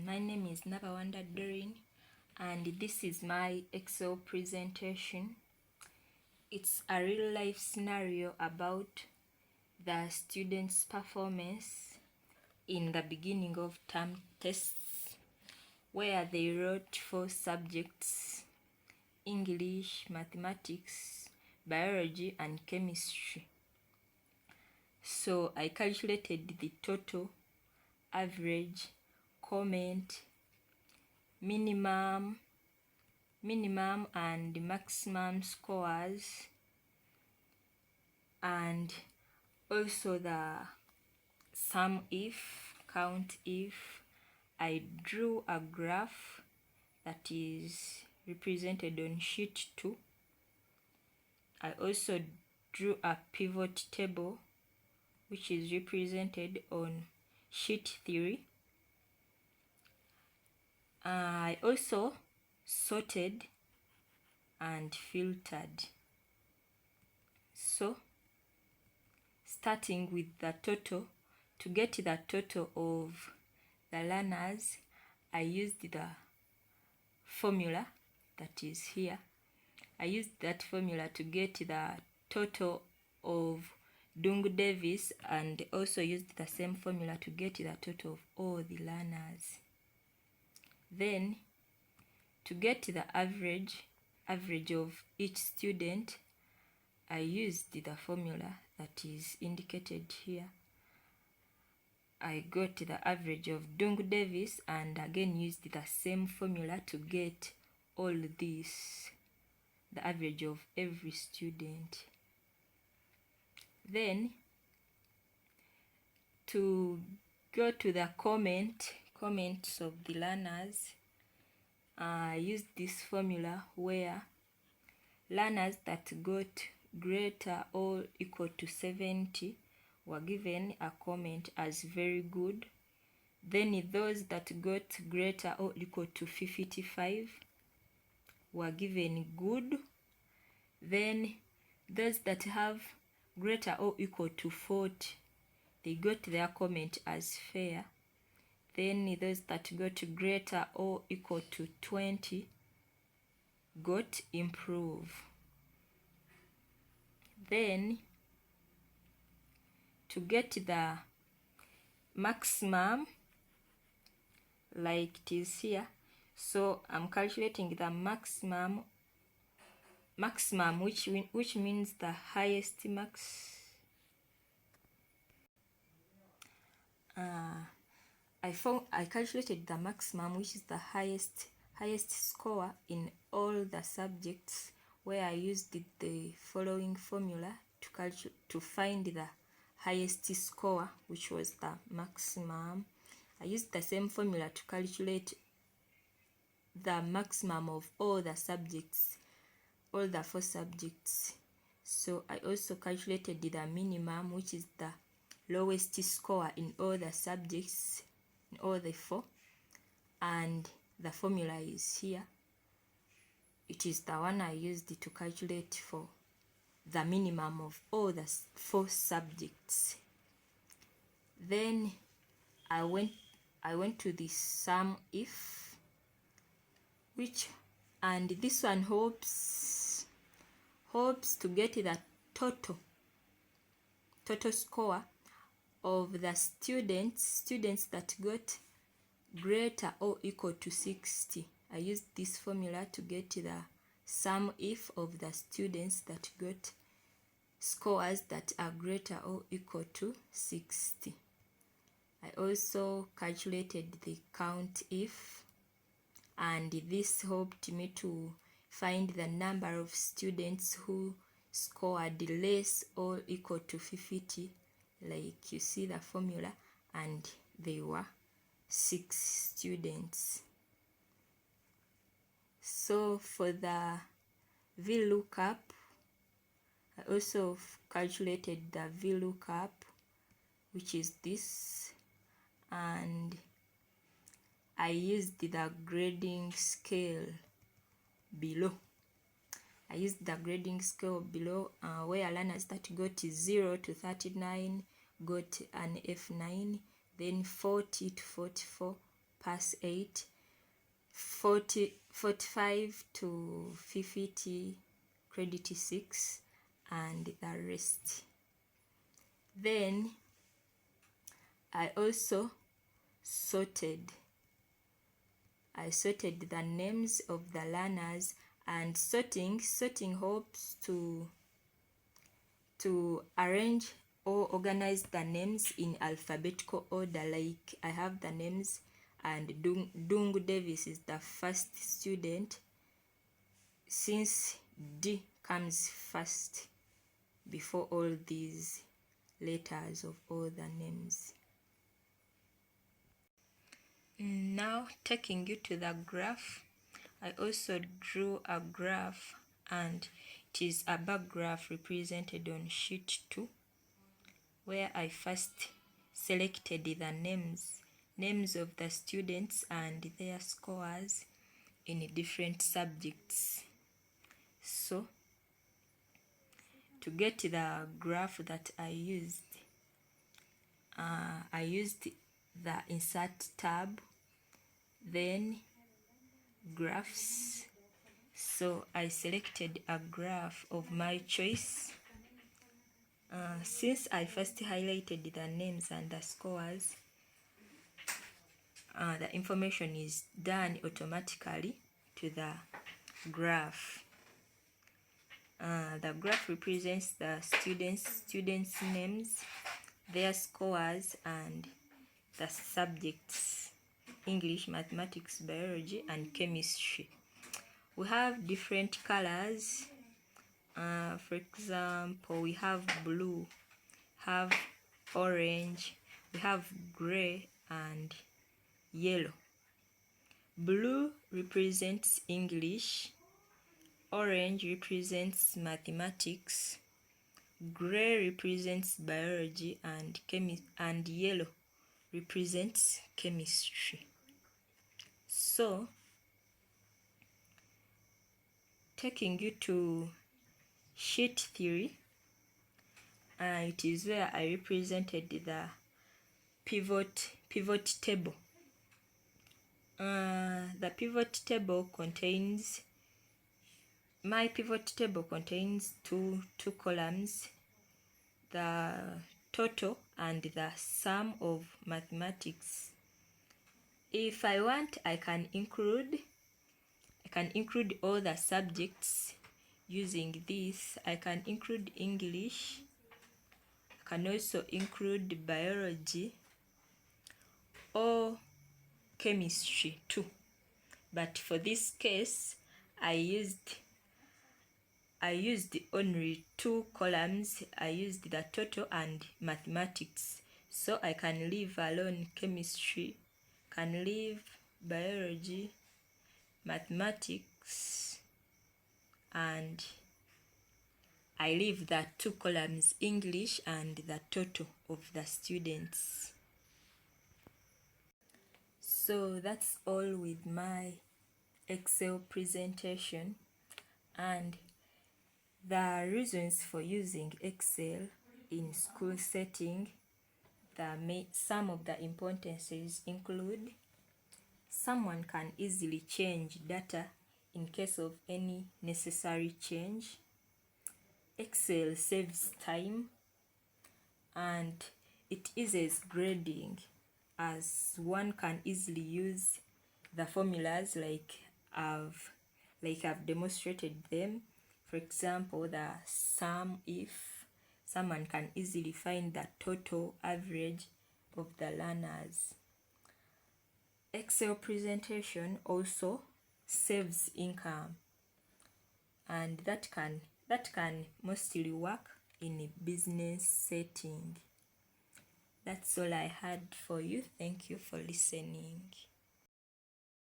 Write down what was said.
My name is Nabawanda Doreen, and this is my Excel presentation. It's a real life scenario about the students' performance in the beginning of term tests, where they wrote 4 subjects: English, mathematics, biology, and chemistry. So I calculated the total, average, comment, minimum and maximum scores, and also the sum if, count if. I drew a graph that is represented on sheet 2. I also drew a pivot table which is represented on sheet 3. I also sorted and filtered. So, starting with the total, to get the total of the learners, I used the formula that is here. I used that formula to get the total of Dung Davis, and also used the same formula to get the total of all the learners. Then, to get the average of each student, I used the formula that is indicated here. I got the average of Dung Davis and again used the same formula to get all this, the average of every student. Then, to go to the comments of the learners, I used this formula where learners that got greater or equal to 70 were given a comment as very good. Then those that got greater or equal to 55 were given good. Then those that have greater or equal to 40, they got their comment as fair. Then those that got greater or equal to 20 got improve. Then, to get the maximum, like it is here, so I'm calculating the maximum, which means the highest max. I calculated the maximum, which is the highest score in all the subjects, where I used the following formula to find the highest score, which was the maximum. I used the same formula to calculate the maximum of all the subjects, all the 4 subjects. So I also calculated the minimum, which is the lowest score in all the subjects, in all the 4, and the formula is here. It is the one I used to calculate for the minimum of all the 4 subjects. Then I went to the sum if, and this one hopes to get the total score of the students that got greater or equal to 60. I used this formula to get the sum if of the students that got scores that are greater or equal to 60. I also calculated the count if, and this helped me to find the number of students who scored less or equal to 50, like you see the formula, and they were 6 students. So for the VLOOKUP, I also calculated the VLOOKUP, which is this, and I used the grading scale below. I used the grading scale below, where learners that got 0 to 39 got an F9, then 40 to 44 pass 8, 45 to 50 credit 6, and the rest. Then I also sorted the names of the learners, and sorting helps to arrange or organize the names in alphabetical order. Like I have the names, and Dungu Davis is the first student, since D comes first before all these letters of all the names. Now taking you to the graph, I also drew a graph, and it is a bar graph represented on sheet 2, where I first selected the names of the students and their scores in different subjects. So to get the graph that I used the insert tab, then graphs. So I selected a graph of my choice. Since I first highlighted the names and the scores, the information is done automatically to the graph. The graph represents the students' names, their scores, and the subjects: English, mathematics, biology, and chemistry. We have different colors. For example, we have blue, have orange, we have gray, and yellow. Blue represents English, orange represents mathematics, gray represents biology, and yellow represents chemistry. So taking you to sheet 3, it is where I represented the pivot table. The pivot table contains two columns: the total and the sum of mathematics. If I want, I can include all the subjects using this. I can include English, I can also include biology or chemistry too. But for this case, I used only two columns. I used the total and mathematics. So I can leave alone chemistry, can leave biology, mathematics, and I leave the two columns, English and the total of the students. So that's all with my Excel presentation, and the reasons for using Excel in school setting. Some of the importances include: someone can easily change data in case of any necessary change. Excel saves time, and it eases grading, as one can easily use the formulas like I've demonstrated them. For example, the sumif. Someone can easily find the total average of the learners. Excel presentation also saves income, and that can mostly work in a business setting. That's all I had for you. Thank you for listening.